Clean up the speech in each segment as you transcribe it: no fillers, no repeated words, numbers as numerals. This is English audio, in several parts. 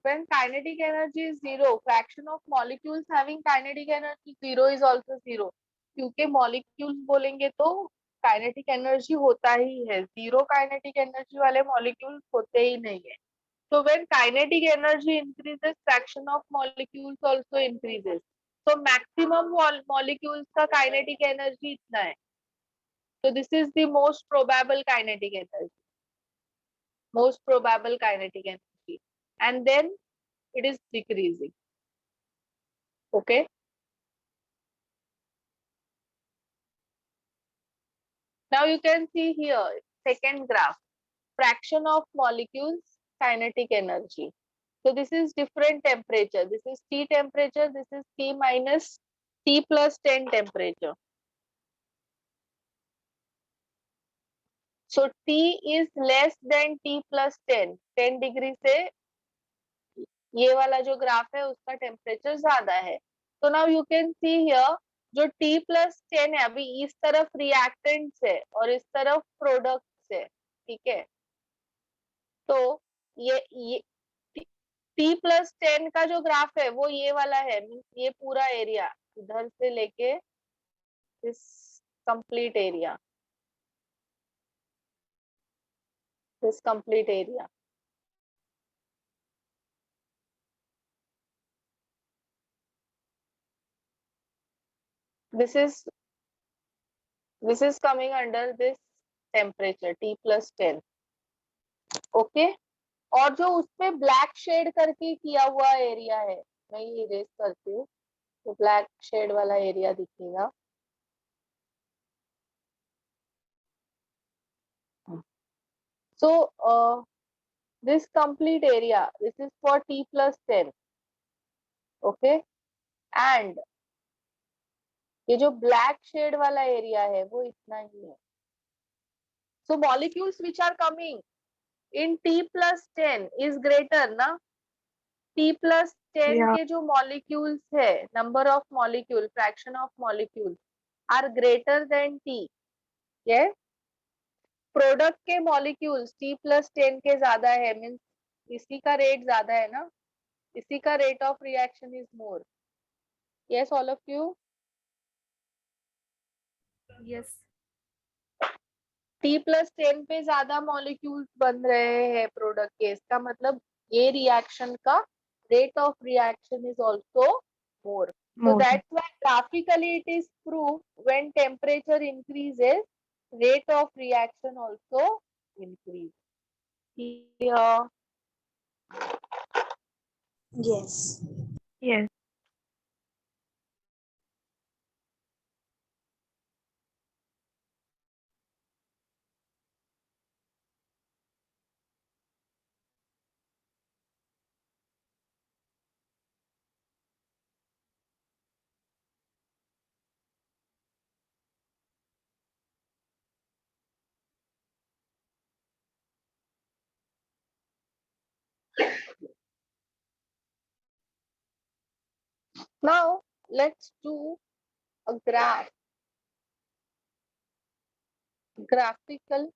when kinetic energy is zero, fraction of molecules having kinetic energy zero is also zero. क्योंकि molecules बोलेंगे तो kinetic energy होता ही है, zero kinetic energy वाले molecules होते ही नहीं है. So when kinetic energy increases, fraction of molecules also increases. So maximum molecules का kinetic energy इतना है. So this is the most probable kinetic energy. Most probable kinetic energy. And then it is decreasing. Okay. Now you can see here, second graph, fraction of molecules, kinetic energy. So this is different temperature. This is T temperature. This is T minus T plus 10 temperature. So T is less than T plus 10. 10 degree से ये वाला जो graph है उसका temperature ज्यादा है. तो now you can see here जो T प्लस 10 है, अभी इस तरफ रिएक्टेंट्स है और इस तरफ प्रोडक्ट्स है. ठीक है. तो ये T प्लस 10 का जो ग्राफ है वो ये वाला है. ये पूरा एरिया इधर से लेके इस complete area, this complete area. this is coming under this temperature T plus 10. Okay. और जो उसमें ब्लैक शेड करके किया हुआ एरिया है, मैं ये इरेज करती हूँ, तो ब्लैक शेड वाला एरिया दिखेगा. So this complete area, this is for T plus 10. Okay. And ये जो ब्लैक शेड वाला एरिया है वो इतना ही है. So molecules which are coming in T plus 10 is greater ना. T plus 10 के जो molecules है, number of molecule, fraction of molecules are greater than T. Yeah. Product के मॉलिक्यूल्स T plus 10 के ज्यादा है, मीन्स इसी का रेट ज्यादा है ना, इसी का rate of reaction is more. Yes all of you. Yes. T plus 10 पे ज्यादा मॉलिक्यूल्स बन रहे हैं प्रोडक्ट के, इसका मतलब ये रिएक्शन का rate of reaction is also more. So that's why graphically it is proved when temperature increases, rate of reaction also increase. Here. Yes. Yes. Now let's do a graphical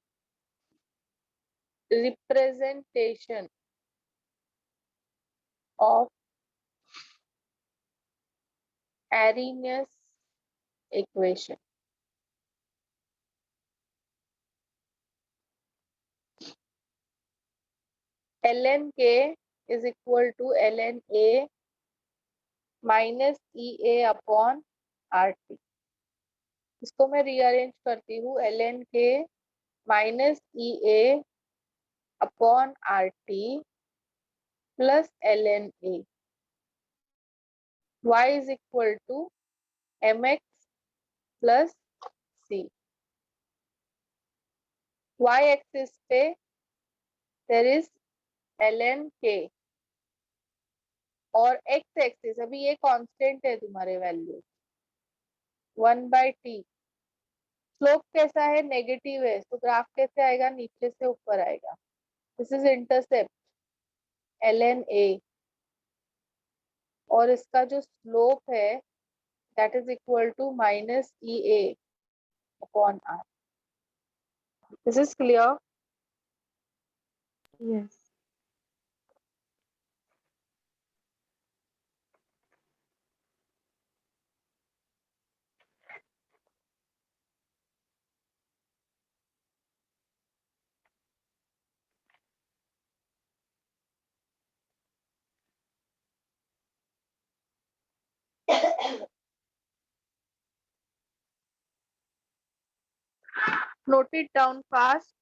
representation of Arrhenius equation. ln k is equal to ln a minus EA upon RT. इसको मैं rearrange करती हूँ, ln k minus EA upon RT plus ln A. Y is equal to mx plus c. Y axis पे there is ln k और x axis, अभी ये constant है तुम्हारे वैल्यू 1/t. स्लोप कैसा है, नेगेटिव है, तो ग्राफ कैसे आएगा, नीचे से ऊपर आएगा. This is intercept ln a और इसका जो स्लोप है that is equal to minus EA upon R. This is clear. Yes. Note it down fast.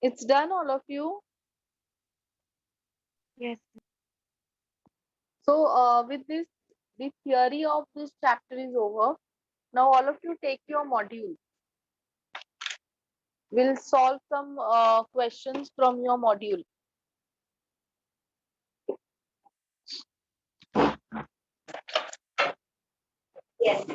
It's done, all of you. Yes. So with this, the theory of this chapter is over. Now all of you take your module. We'll solve some questions from your module. Yes.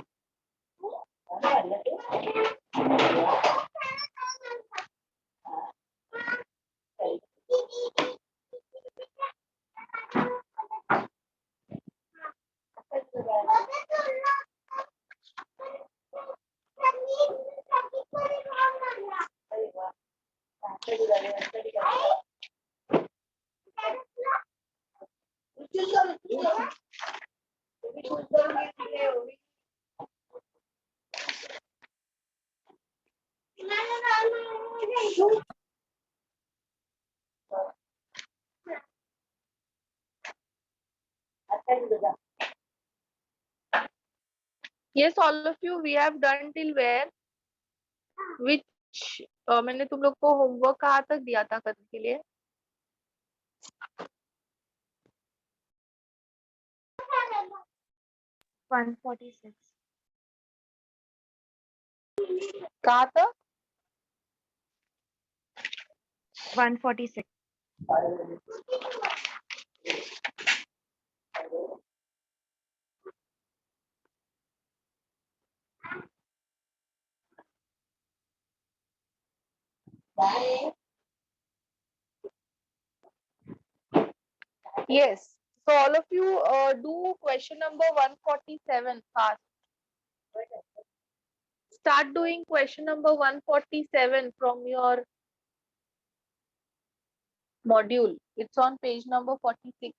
Yes, all of you, we have done till where? Which मैंने तुम लोग को homework कहाँ तक दिया था करने के लिए? 146. कहाँ तक? 146. Yes. So all of you do question number 147 fast. Start doing question number 147 from your module. It's on page number 46.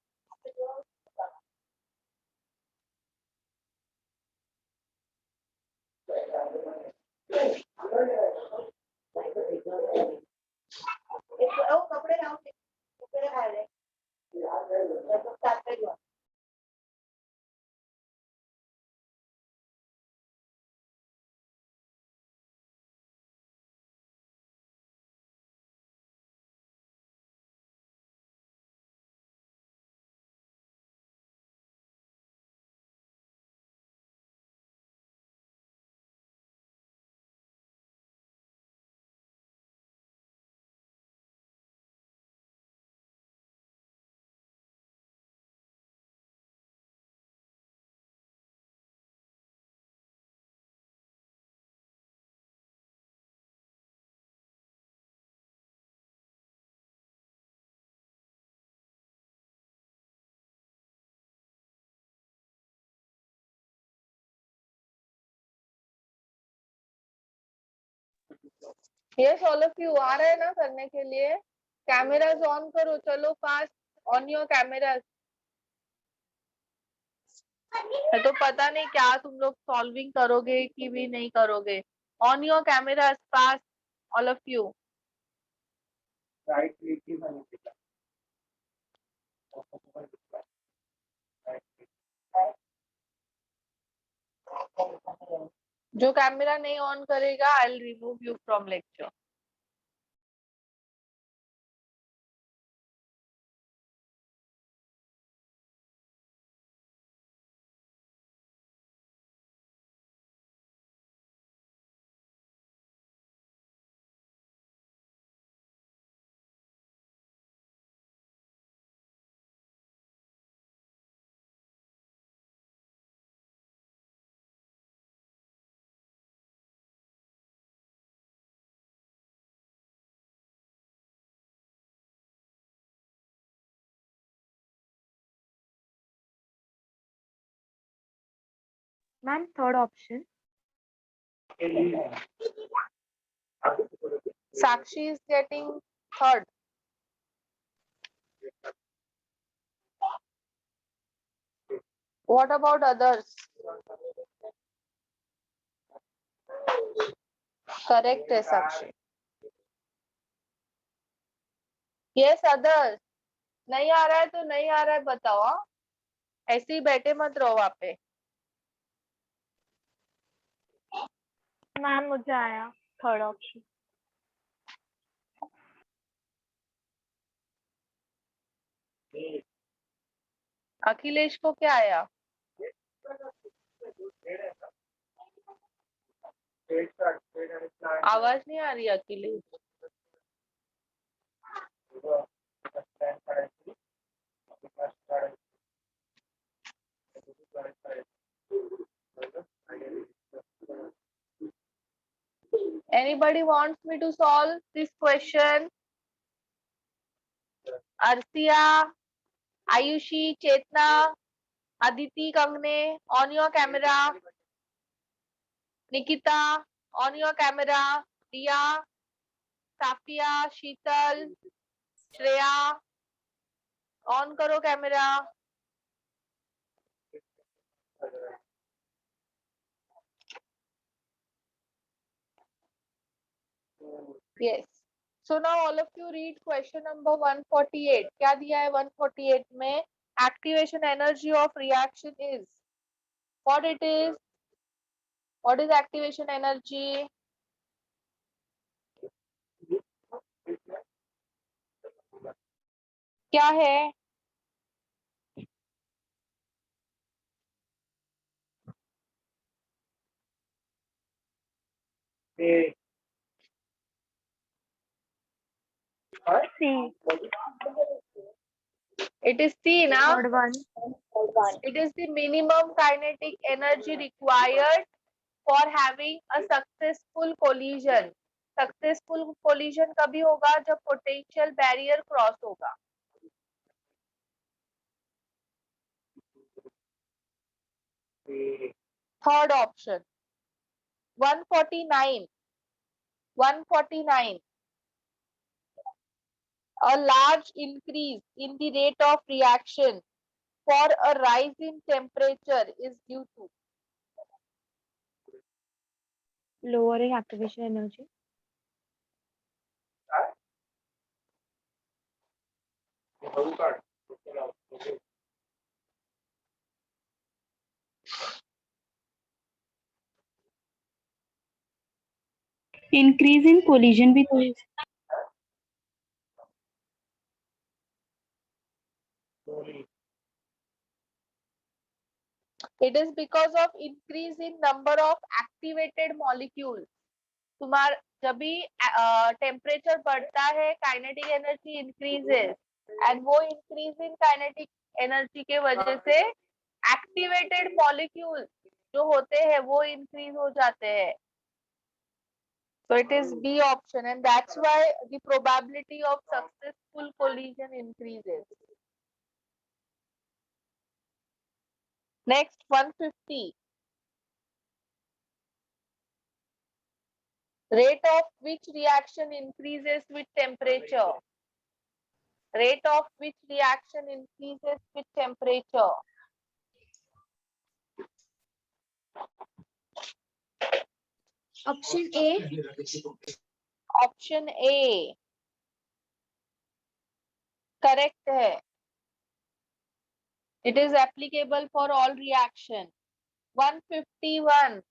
Yes, all of you आ रहे हैं ना करने के लिए? Cameras on करो, चलो fast on your cameras. तो पता नहीं क्या तुम लोग सॉल्विंग करोगे कि भी नहीं करोगे. On your camera fast, all of you. जो कैमरा नहीं ऑन करेगा, I will remove you from lecture. Ma'am, third option. Sakshi is getting third. What about others? Correct है साक्षी. Yes, others. नहीं आ रहा है तो नहीं आ रहा है बताओ. हाँ? ऐसे ही बैठे मत रहो वहाँ पे. मैम मुझे आया थर्ड ऑप्शन. अखिलेश को क्या आया? आवाज नहीं आ रही Akhilesh. Anybody wants me to solve this question? Arsia, Ayushi, Chetna, Aditi, Kangne, on your camera. Nikita, on your camera. Riya, Safia, Sheetal, Shreya, on करो camera. Yes. So now all of you read question number 148. क्या दिया है 148 में? Activation energy of reaction is. What it is? What is activation energy? क्या है? C. It is C now. Third one. It is the minimum kinetic energy required for having a successful collision. Successful collision कभी होगा जब potential barrier cross होगा. Third option. 149. 149. A large increase in the rate of reaction for a rise in temperature is due to. Lowering activation energy. Increase in collision भी तो है. It is because of increase in number of activated molecules. तुम्हारा जब भी temperature बढ़ता है kinetic energy increases and वो increase in kinetic energy के वजह से एक्टिवेटेड मॉलिक्यूल जो होते हैं वो इंक्रीज हो जाते हैं. So it is B option and that's why the probability of successful collision increases. Next 150. Rate of which reaction increases with temperature? Rate of which reaction increases with temperature? Option A. Option A correct है. It is applicable for all reaction. 151.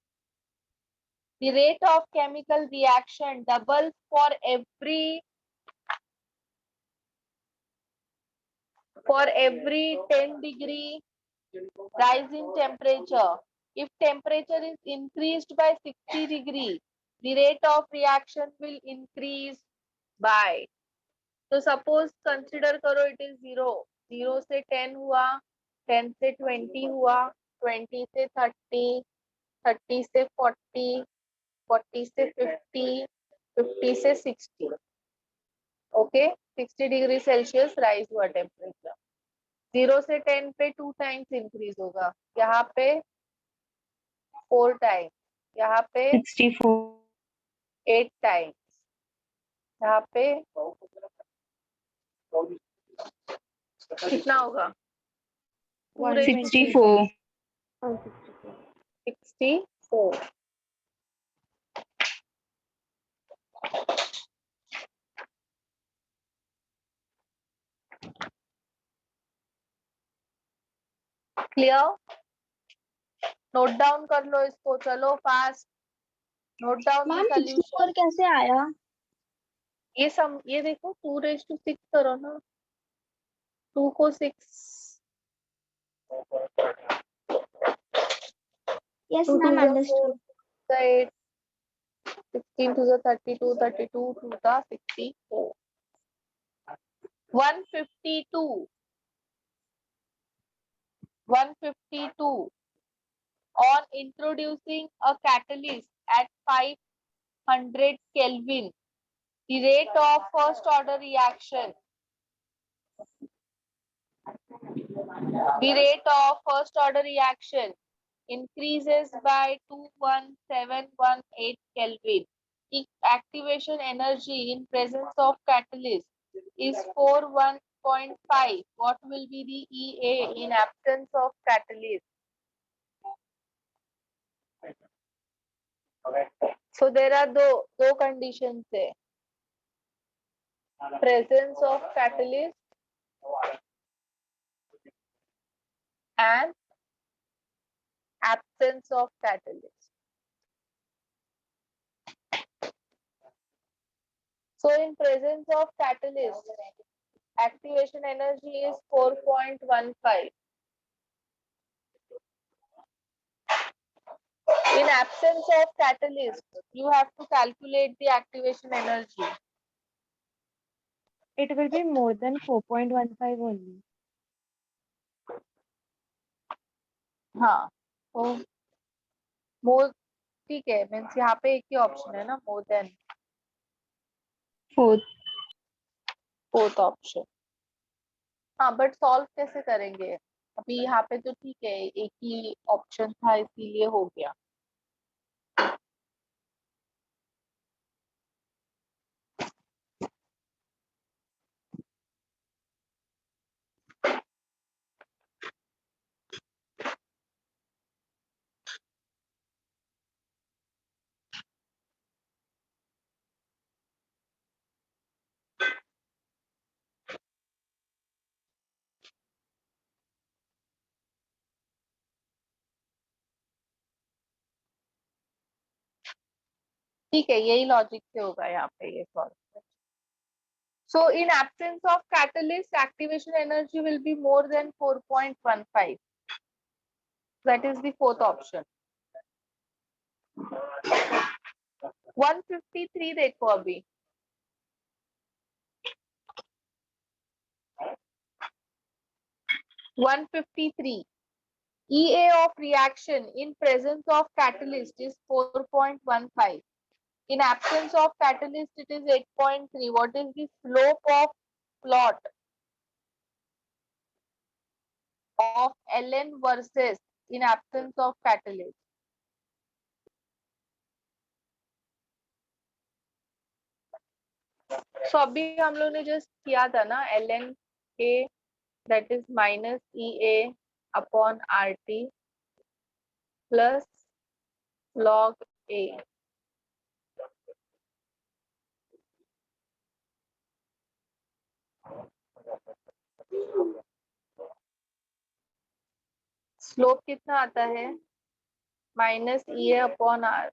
The rate of chemical reaction doubles for every 10 degree rise in temperature. If temperature is increased by 60 degree, the rate of reaction will increase by. तो suppose consider करो it is 0. 0 से 10 हुआ, 10 से 20 हुआ, 20 से 30, 30 से 40, 40 से 50, 50 से 60. ओके, 60 डिग्री सेल्सियस राइज हुआ टेम्परेचर. 0 से 10 पे 2 टाइम्स इंक्रीज होगा, यहाँ पे 4 टाइम्स, यहाँ पे 64 8 टाइम्स, यहाँ पे कितना होगा? पूरे 64 64. क्लियर? नोट डाउन कर लो इसको, चलो fast note down the solution. कैसे आया? ये देखो 2:6 करो ना, 2 को 6. Yes 2 ma'am, to the understood. 4, 8, 16 to the 32, 32 to the 64. 152. 152. On introducing a catalyst at 500 Kelvin, the rate of first order reaction. The rate of first order reaction increases by 21718 Kelvin. The activation energy in presence of catalyst is 41.5. What will be the EA in absence of catalyst? So there are दो conditions है. Presence of catalyst and absence of catalyst. So in presence of catalyst, activation energy is 4.15. In absence of catalyst, you have to calculate the activation energy. It will be more than 4.15 only. हाँ, तो मोर ठीक है, means यहाँ पे एक ही option है ना, more than 4th option. हाँ, बट सॉल्व कैसे करेंगे? अभी यहाँ पे तो ठीक है, एक ही ऑप्शन था इसीलिए हो गया. ठीक है, यही लॉजिक से होगा यहाँ पे ये solve. So in absence of catalyst, activation energy will be more than 4.15. That is the 4th option. 153 देखो अभी. (153) EA of reaction in presence of catalyst is 4.15. In absence of catalyst, it is 8.3. What is the slope of plot of ln versus in absence of catalyst? So अभी हम लोग ने just किया था ना, ln A that is minus EA upon RT plus log A. Slope कितना आता है? -EA/R।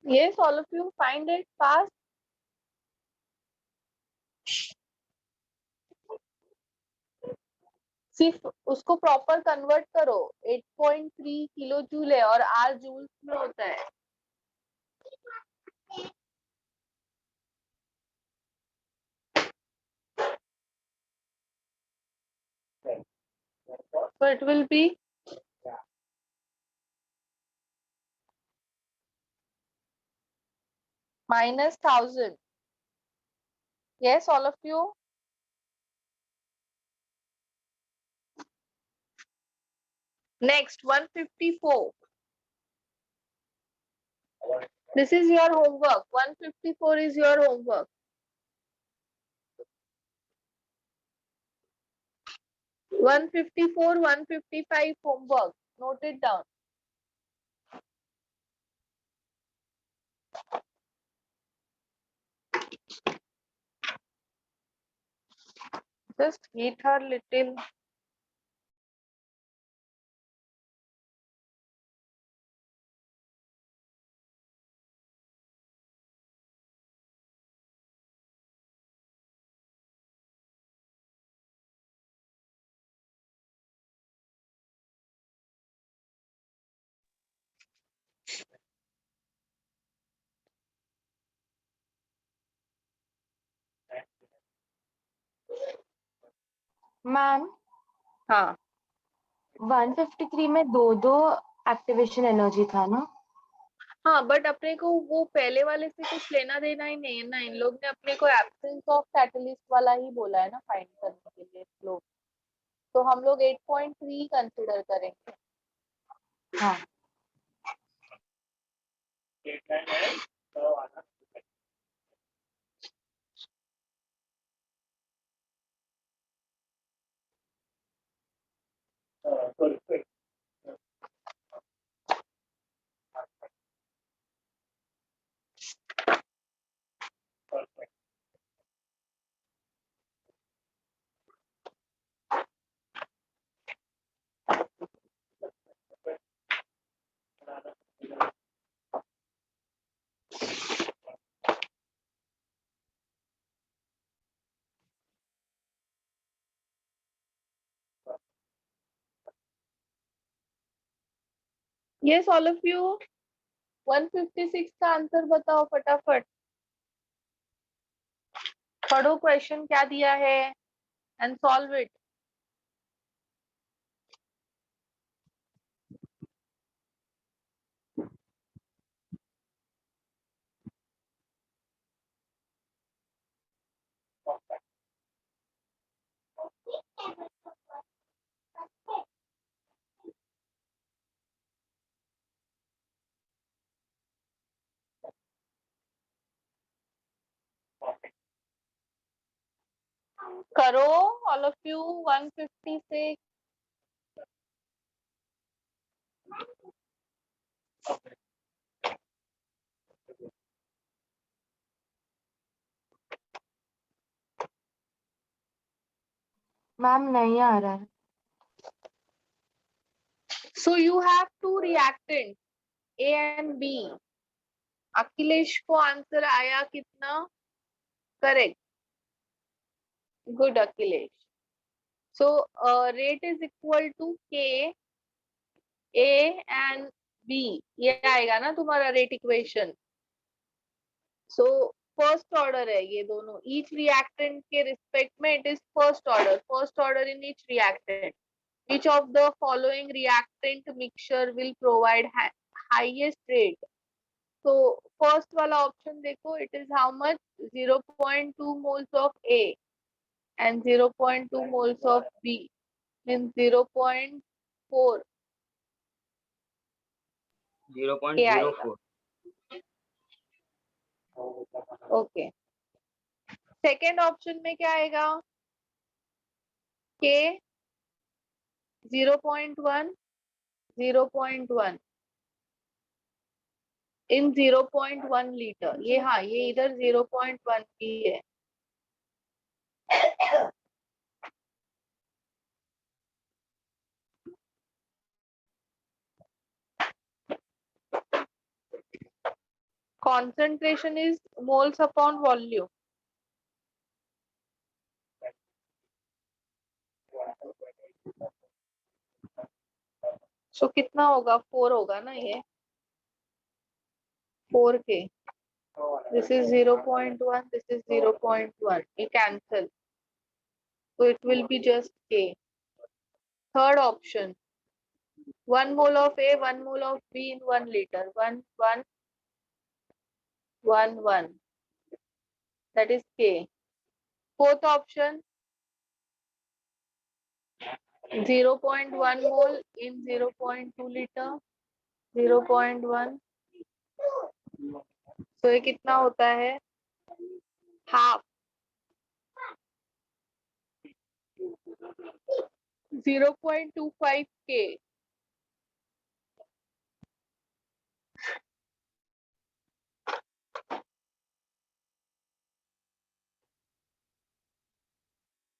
Yes, all of you find it fast. सिर्फ उसको प्रॉपर कन्वर्ट करो। 8.3 किलो जूल है और R जूल्स में होता है। So it will be -1000. Yes, all of you. Next, 154. This is your homework. 154 is your homework. One 154, 155 homework. Note it down. Just hit her little. Ma'am हाँ 153 में दो activation energy था ना? हाँ, बट अपने को वो पहले वाले से कुछ लेना देना ही नहीं है ना। इन लोग ने अपने को एब्सेंस ऑफ कैटलिस्ट वाला ही बोला है ना फाइंड करने के लिए लोग। तो हम लोग 8.3 कंसिडर करेंगे। हाँ यस ऑल ऑफ यू 156 का आंसर बताओ फटाफट। पढ़ो क्वेश्चन क्या दिया है एंड सॉल्व इट। करो ऑल ऑफ यू 156। मैम नहीं आ रहा है। So you have two reactants A and B. Akhilesh को आंसर आया कितना? Correct, good Akhilesh. So rate is equal to K A and B. ये आएगा ना तुम्हारा rate equation. So first order है ये दोनों. ईच रिएक्टेंट के रिस्पेक्ट में it is first order in each reactant. Which of the following reactant mixture will provide highest rate? So first वाला option देखो, it is how much? 0.2 moles of A and 0.2 moles of B, means 0.4 K आएगा. 0.04. Okay. Second option में क्या आएगा? K 0.1 0.1 इन 0.1 litre. ये हाँ, ये इधर 0.1 की है. Concentration is moles upon volume. So कितना होगा? 4 होगा ना ये. 4K. This is 0.1. This is 0.1. ये cancel. So it will be just K. Third option. 1 mole of A, 1 mole of B in 1 liter. 1, 1, 1, 1. That is K. Fourth option. 0.1 mole in 0.2 liter. 0.1. So ये कितना होता है? Half. 0.25 K.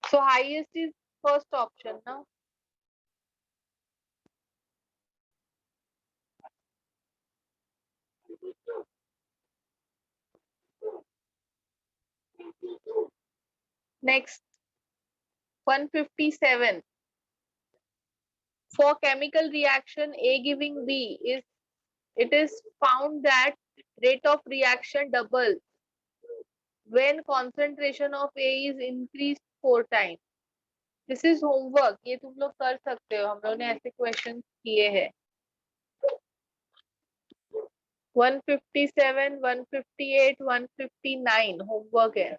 So highest is first option, no? Next, 157. For chemical reaction A giving B, it is found that rate of reaction doubles when concentration of A is increased 4 times. This is homework. ये तुम लोग कर सकते हो. हम लोगों ने ऐसे क्वेश्चन किए हैं. 157, 158, 159 होमवर्क है.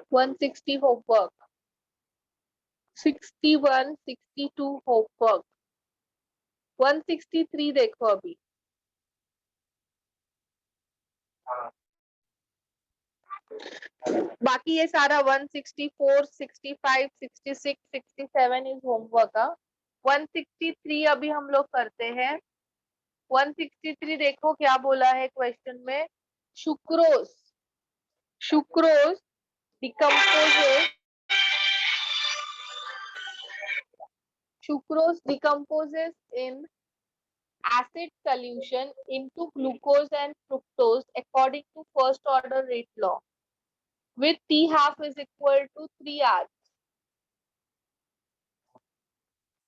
One 60 homework. 61, 62 homework. 163 देखो अभी. बाकी ये सारा 164, 65, 66, 67 इज होमवर्क. 163 अभी हम लोग करते हैं. 163 देखो क्या बोला है क्वेश्चन में. Sucrose decomposes in acid solution into glucose and fructose according to first order rate law with T half is equal to 3 hours.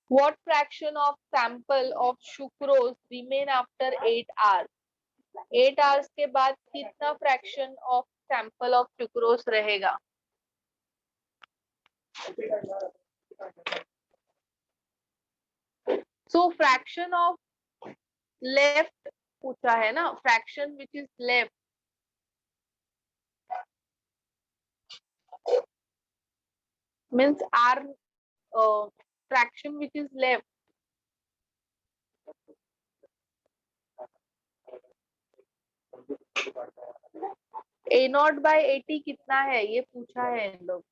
What fraction of sample of sucrose remain after 8 hours? 8 hours के बाद कितना fraction of sample of sucrose रहेगा? So fraction of left पूछा है ना. Fraction which is left. Means R fraction which is left. A0 by 80 कितना है ये पूछा है इन लोग.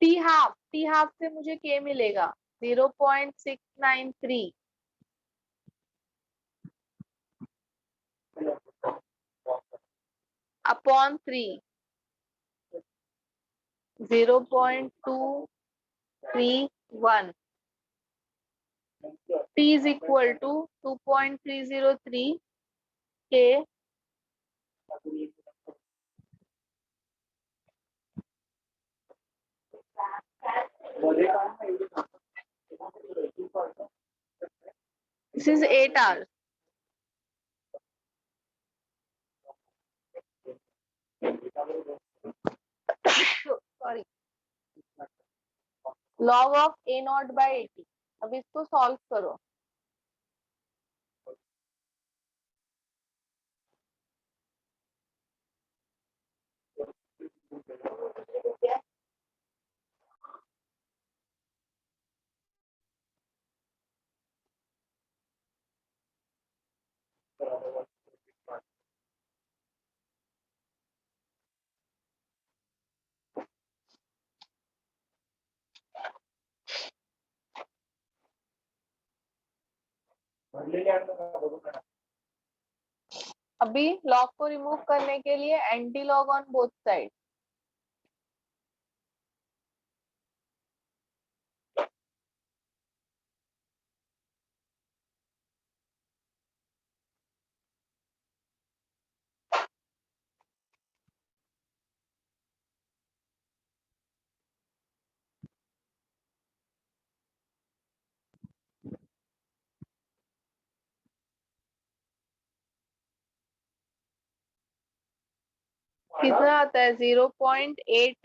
टी हाफ से मुझे के मिलेगा 0.693 upon 3 0.231 T is equal to 2.303 K this is 8 hours. Sorry. Log of A naught by 80. अब इसको सॉल्व करो. अभी लॉग को रिमूव करने के लिए anti log on both side. कितना आता है 0.80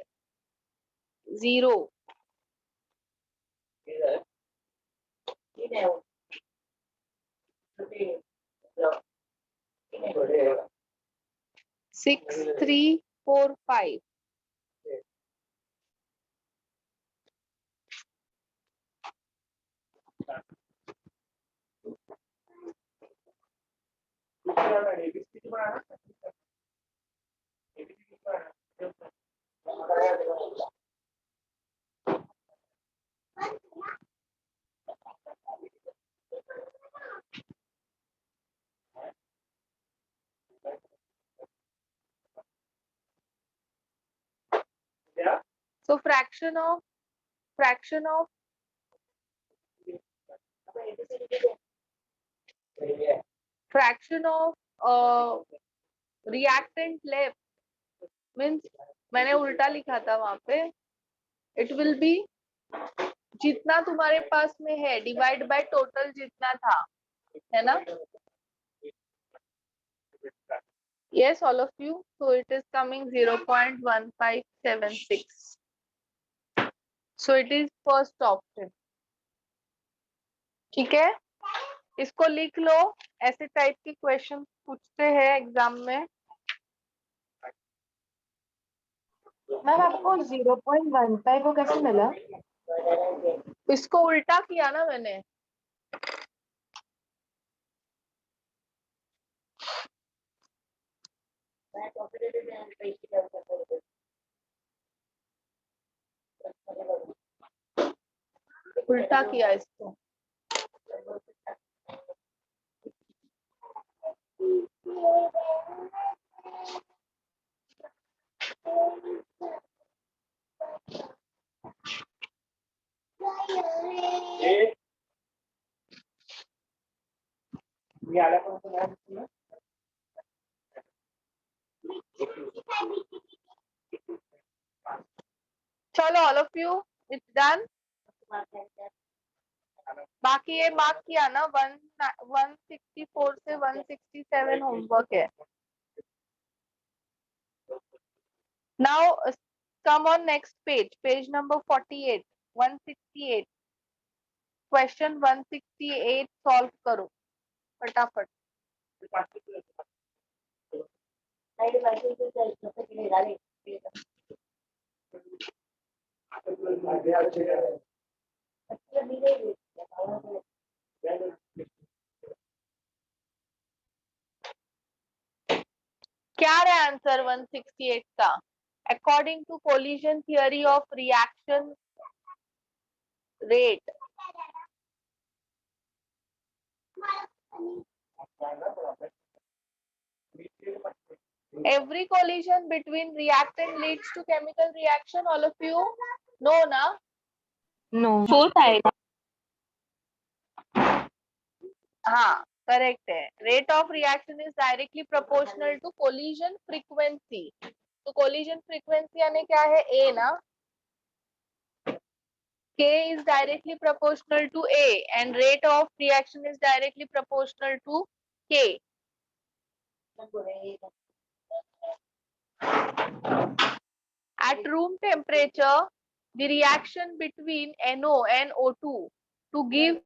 6345 so fraction of reactant left means मैंने उल्टा लिखा था वहां पे. इट विल बी जितना तुम्हारे पास में है डिवाइड बाय टोटल जितना था, है ना? Yes, all of you. So it is coming 0.1576. So it is first option. ठीक है, इसको लिख लो. ऐसे टाइप के क्वेश्चन पूछते हैं एग्जाम में. मैम आपको 0.15 को कैसे मिला? इसको उल्टा किया ना मैंने. उल्टा किया इसको. चलो all of you it's done. बाकी ये मार्क किया ना 164 से 167 होमवर्क है. Now come on next page number 48 168 question 168 solve करो फटाफट. क्या रहा आंसर 168 का? according to collision theory of reaction rate. Every collision between reactant leads to chemical reaction. All of you know, na? No. Fourth आएगा. हाँ, correct है. Rate of reaction is directly proportional to collision frequency. तो collision frequency यानी क्या है? A ना? K is directly proportional to A and rate of reaction is directly proportional to K. At room temperature, the reaction between NO and O2 to give